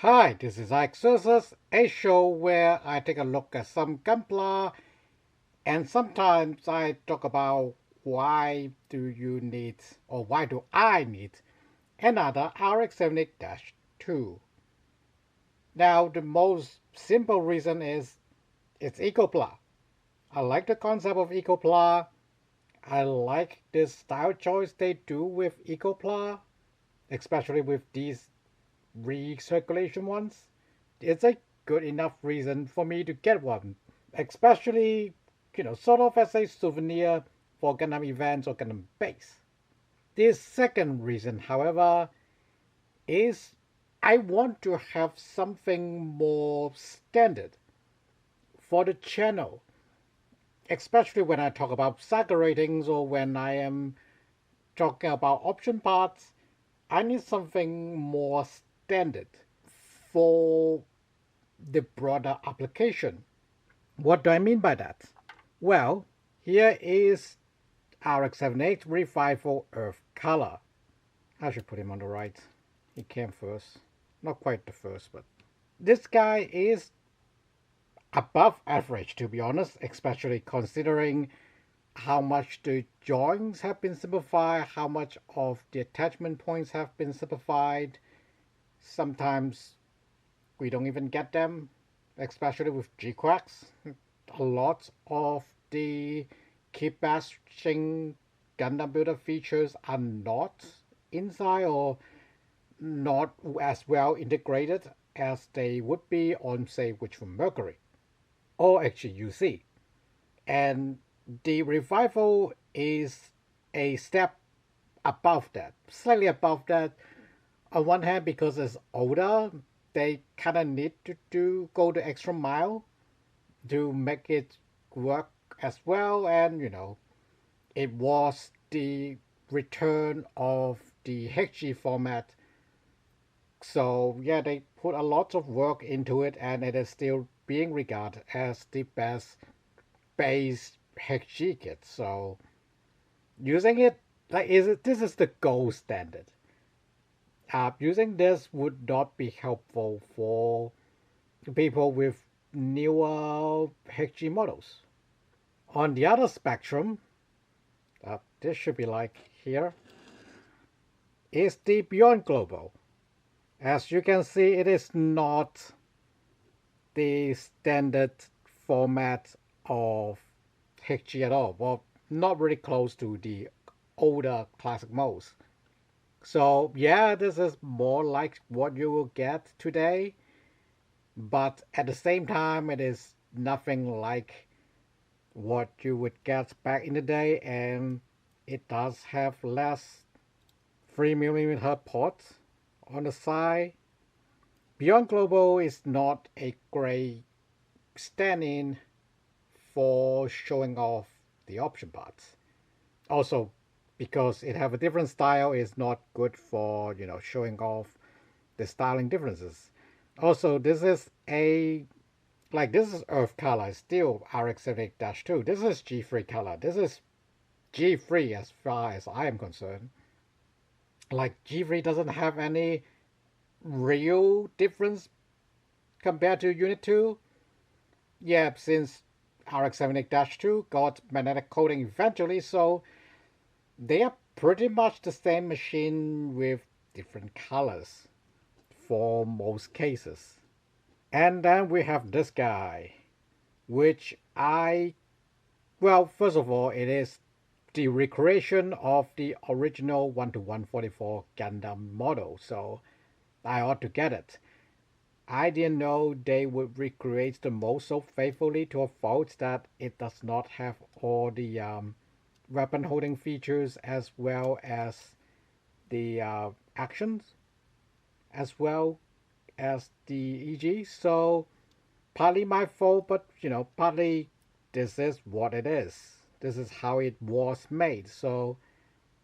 Hi, this is HGUC, a show where I take a look at some Gunpla, and sometimes I talk about why do you need, or why do I need, another RX-78-2. Now, the most simple reason is it's EcoPla. I like the concept of EcoPla. I like this style choice they do with EcoPla, especially with these recirculation ones. It's a good enough reason for me to get one, especially, sort of as a souvenir for Gundam events or Gundam base. The second reason, however, is I want to have something more standard for the channel, especially when I talk about saga ratings or when I am talking about option parts. I need something more standard for the broader application. What do I mean by that? Well, here is RX-78 Revival Earth Color. I should put him on the right. He came first. Not quite the first, but this guy is above average, to be honest, especially considering how much the joints have been simplified, how much of the attachment points have been simplified. Sometimes we don't even get them, especially with G-Cracks. A lot of the keep bashing Gundam Builder features are not inside or not as well integrated as they would be on, say, Witch from Mercury or HGUC. And the revival is a step above that, slightly above that. On one hand, because it's older, they kind of need to go the extra mile to make it work as well. And, it was the return of the HG format. So, yeah, they put a lot of work into it, and it is still being regarded as the best base HG kit. So, using it, this is the gold standard. Using this would not be helpful for people with newer HG models. On the other spectrum, this should be like here, is the Beyond Global. As you can see, it is not the standard format of HG at all. Well, not really close to the older classic modes. So yeah, this is more like what you will get today, but at the same time, it is nothing like what you would get back in the day, and it does have less 3mm ports on the side. Beyond Global is not a great stand-in for showing off the option parts. Also, because it have a different style, is not good for showing off the styling differences. Also, this is Earth color, still RX-78-2. This is G3 color. This is G3 as far as I am concerned. Like, G3 doesn't have any real difference compared to Unit 2. Yeah, since RX-78-2 got magnetic coating eventually, so they are pretty much the same machine with different colors for most cases. And then we have this guy, which well, first of all, it is the recreation of the original 1-144 Gundam model, so I ought to get it. I didn't know they would recreate the mode so faithfully to a fault that it does not have all the weapon holding features as well as the actions as well as the EG. So partly my fault, but partly this is what it is. This is how it was made. So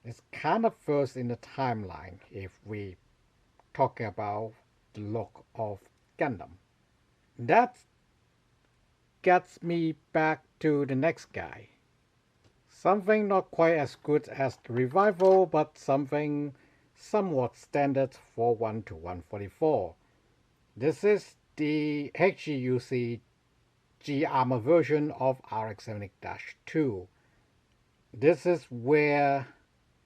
it's kind of first in the timeline if we talking about the look of Gundam. That gets me back to the next guy. Something not quite as good as the revival, but something somewhat standard for 1-144. This is the HGUC G-Armor version of RX-78-2. This is where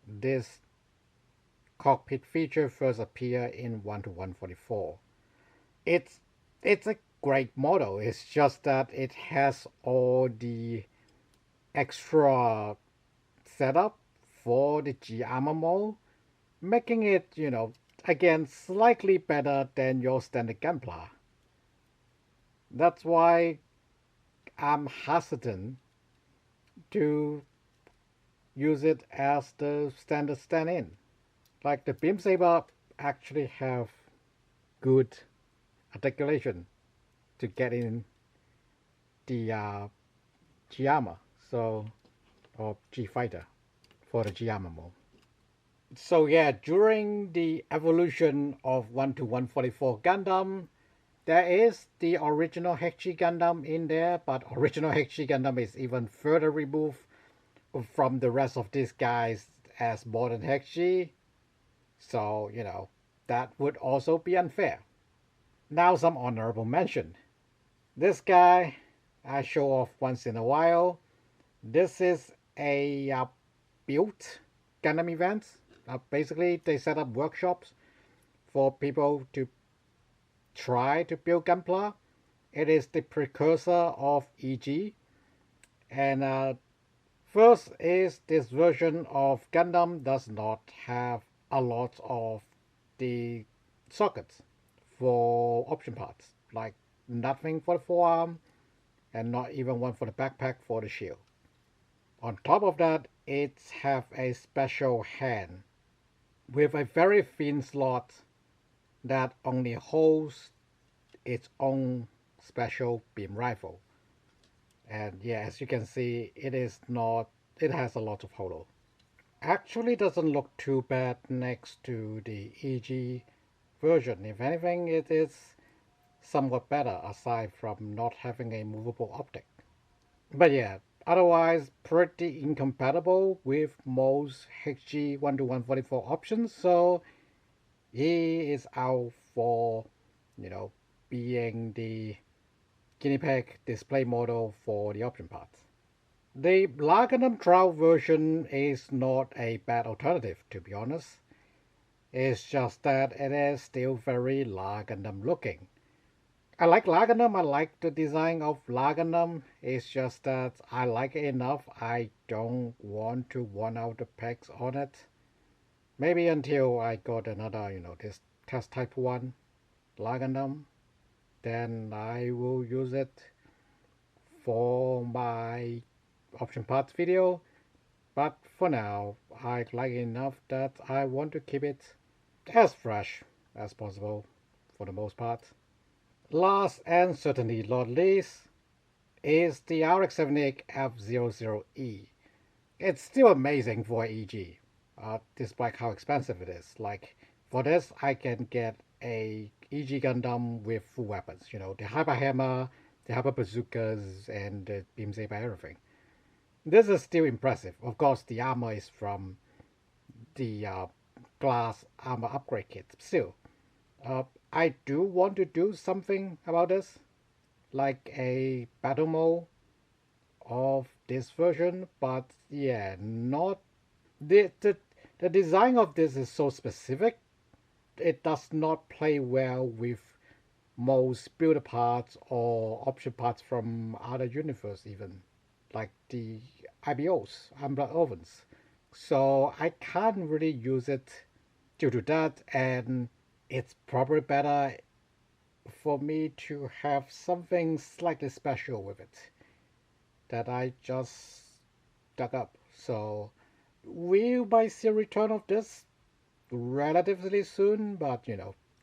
this cockpit feature first appeared in 1-144. It's a great model. It's just that it has all the extra setup for the G-Armor mode, making it, again, slightly better than your standard Gundam. That's why I'm hesitant to use it as the standard stand-in. Like the beam saber actually have good articulation to get in the G-Armor, or G-Fighter for the G-Armor mode. So yeah, during the evolution of 1-144 Gundam, there is the original HG Gundam in there, but original HG Gundam is even further removed from the rest of these guys as modern HG. So, that would also be unfair. Now some honorable mention. This guy I show off once in a while. This is a built Gundam event. Basically, they set up workshops for people to try to build Gunpla. It is the precursor of EG. And first is this version of Gundam does not have a lot of the sockets for option parts. Like nothing for the forearm and not even one for the backpack for the shield. On top of that, it have a special hand with a very thin slot that only holds its own special beam rifle. And yeah, as you can see, it has a lot of holo. Actually doesn't look too bad next to the EG version. If anything, it is somewhat better aside from not having a movable optic. But yeah, otherwise pretty incompatible with most HG 1-144 options, so he is out for, being the guinea pig display model for the option parts. The La Gundam trial version is not a bad alternative, to be honest. It's just that it is still very La Gundam looking. I like La Gundam, I like the design of La Gundam. It's just that I like it enough. I don't want to one out the pegs on it. Maybe until I got another, this test type 1 La Gundam. Then I will use it for my option parts video. But for now, I like it enough that I want to keep it as fresh as possible for the most part. Last and certainly not least is the RX-78 F00E. It's still amazing for EG, despite how expensive it is. Like, for this, I can get a EG Gundam with full weapons. The Hyper Hammer, the Hyper Bazookas, and the Beam Saber, everything. This is still impressive. Of course, the armor is from the glass armor upgrade kit. Still, I do want to do something about this, like a battle mode of this version, but yeah, not the design of this is so specific. It does not play well with most builder parts or option parts from other universe, even like the IBOs, Umbra Ovens. So I can't really use it due to that, and it's probably better for me to have something slightly special with it that I just dug up. So we might see a return of this relatively soon, but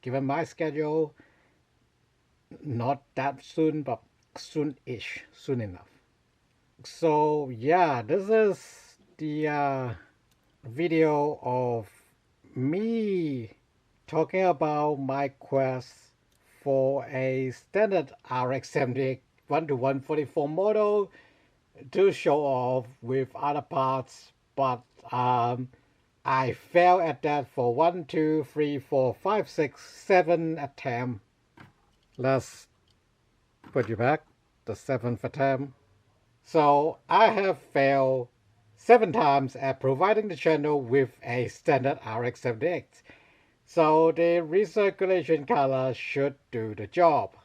given my schedule, not that soon, but soon-ish, soon enough. So yeah, this is the video of me talking about my quest for a standard RX-78 1-144 model to show off with other parts, but I failed at that for 1, 2, 3, 4, 5, 6, 7 attempts. let's put you back, the seventh attempt. So I have failed 7 times at providing the channel with a standard RX-78. So the recirculation color should do the job.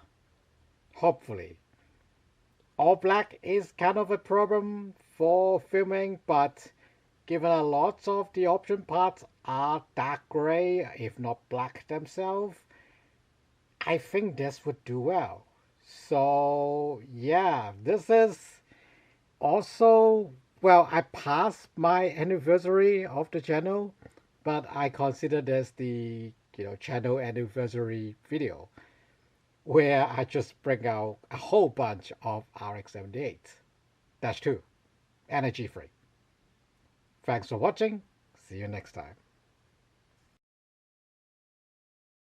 Hopefully. All black is kind of a problem for filming, but given a lot of the option parts are dark gray, if not black themselves, I think this would do well. So yeah, this is also, well, I passed my anniversary of the channel, but I consider this the channel anniversary video where I just bring out a whole bunch of RX-78-2 energy free. Thanks for watching. See you next time.